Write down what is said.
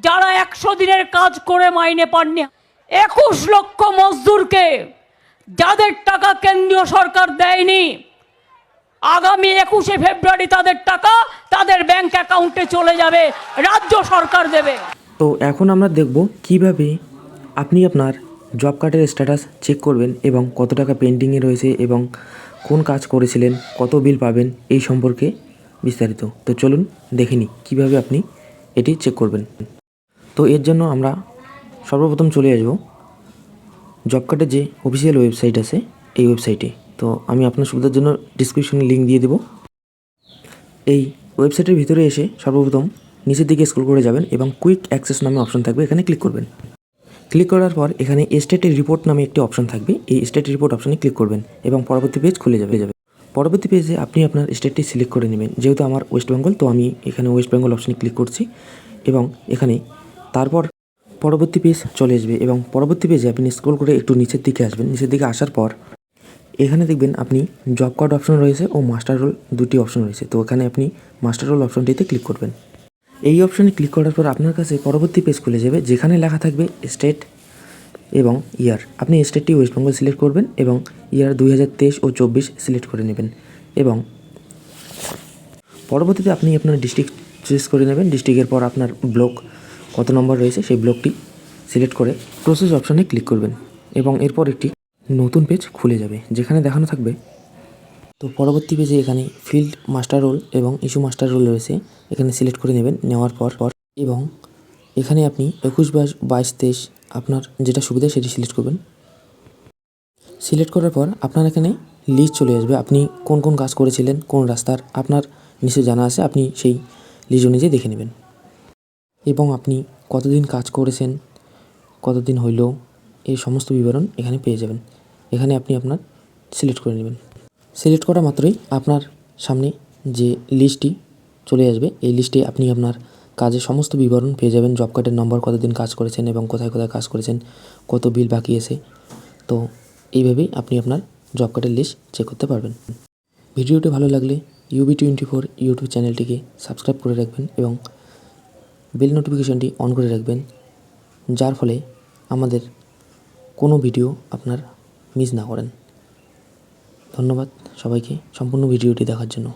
যারা 100 দিনের কাজ করে মাইনে পাননি, 21 লক্ষ মজদুরকে যাদের টাকা কেন্দ্রীয় সরকার দেয়নি, আগামী 21শে ফেব্রুয়ারি তাদের টাকা তাদের ব্যাংক অ্যাকাউন্টে চলে যাবে, রাজ্য সরকার দেবে। তো এখন আমরা দেখব কিভাবে আপনি আপনার জব কার্ডের স্ট্যাটাস চেক করবেন এবং কত টাকা পেন্ডিংয়ে রয়েছে এবং কোন কাজ করেছিলেন, কত বিল পাবেন, এই সম্পর্কে বিস্তারিত। তো চলুন দেখে নিই কীভাবে আপনি এটি চেক করবেন। তো এর জন্য আমরা সর্বপ্রথম চলে আসব জব কার্ডের যে অফিসিয়াল ওয়েবসাইট আছে এই ওয়েবসাইটে। তো আমি আপনার সুবিধার জন্য ডিসক্রিপশনে লিঙ্ক দিয়ে দেব। এই ওয়েবসাইটের ভিতরে এসে সর্বপ্রথম নিচের দিকে স্ক্রল করে যাবেন এবং কুইক অ্যাক্সেস নামে অপশন থাকবে, এখানে ক্লিক করবেন। ক্লিক করার পর এখানে স্টেট রিপোর্ট নামে একটি অপশন থাকবে, এই স্টেট রিপোর্ট অপশনে ক্লিক করবেন এবং পরবর্তী পেজ খুলে যাবে। পরবর্তী পেজে আপনি আপনার স্টেটটি সিলেক্ট করে নেবেন। যেহেতু আমার ওয়েস্ট বেঙ্গল, তো আমি এখানে ওয়েস্ট বেঙ্গল অপশনে ক্লিক করছি এবং এখানে তারপর পরবর্তী পেজ চলে আসবে এবং পরবর্তী পেজে আপনি স্ক্রল করে একটু নিচের দিকে আসবেন। নিচের দিকে আসার পর এখানে দেখবেন আপনি জব কার্ড অপশন রয়েছে ও মাস্টার রোল দুটি অপশন রয়েছে। তো এখানে আপনি মাস্টার রোল অপশনটিতে ক্লিক করবেন। এই অপশনে ক্লিক করার পর আপনার কাছে পরবর্তী পেজ খুলে যাবে, যেখানে লেখা থাকবে স্টেট এবং ইয়ার। আপনি স্টেটটি ওয়েস্ট বেঙ্গল সিলেক্ট করবেন এবং ইয়ার 2023 ও 24 সিলেক্ট করে নেবেন এবং পরবর্তীতে আপনি আপনার ডিস্ট্রিক্ট চুজ করে নেবেন। ডিস্ট্রিক্টের পর আপনার ব্লক কত নম্বর রয়েছে সেই ব্লকটি সিলেক্ট করে প্রসেস অপশানে ক্লিক করবেন এবং এরপর একটি নতুন পেজ খুলে যাবে, যেখানে দেখানো থাকবে। তো পরবর্তী পেজে এখানে ফিল্ড মাস্টার রোল এবং ইস্যু মাস্টার রোল রয়েছে, এখানে সিলেক্ট করে নেবেন। নেওয়ার পর এবং এখানে আপনি 21, 22, 23 আপনার যেটা সুবিধা সেটি সিলেক্ট করবেন। সিলেক্ট করার পর আপনার এখানে লিস্ট চলে আসবে, আপনি কোন কোন কাজ করেছিলেন, কোন রাস্তার আপনার নিশ্চয়ই জানা আছে, আপনি সেই লিস্ট অনুযায়ী দেখে নেবেন এবং আপনি কতদিন কাজ করেছেন, কতদিন হইল, এই সমস্ত বিবরণ এখানে পেয়ে যাবেন। এখানে আপনি আপনার সিলেক্ট করে নেবেন। সিলেক্ট করা মাত্রই আপনার সামনে যে লিস্টটি চলে আসবে, এই লিস্টে আপনি আপনার কাজের সমস্ত বিবরণ পেয়ে যাবেন। জব কার্ডের নম্বর, কতদিন কাজ করেছেন এবং কোথায় কোথায় কাজ করেছেন, কত বিল বাকি আছে। তো এইভাবেই আপনি আপনার জব কার্ডের লিস্ট চেক করতে পারবেন। ভিডিওটি ভালো লাগলে UB24 ইউটিউব চ্যানেলটিকে সাবস্ক্রাইব করে রাখবেন এবং বেল নোটিফিকেশনটি অন করে রাখবেন, যার ফলে আমাদের কোনো ভিডিও আপনার মিস না করেন। ধন্যবাদ সবাইকে সম্পূর্ণ ভিডিওটি দেখার জন্য।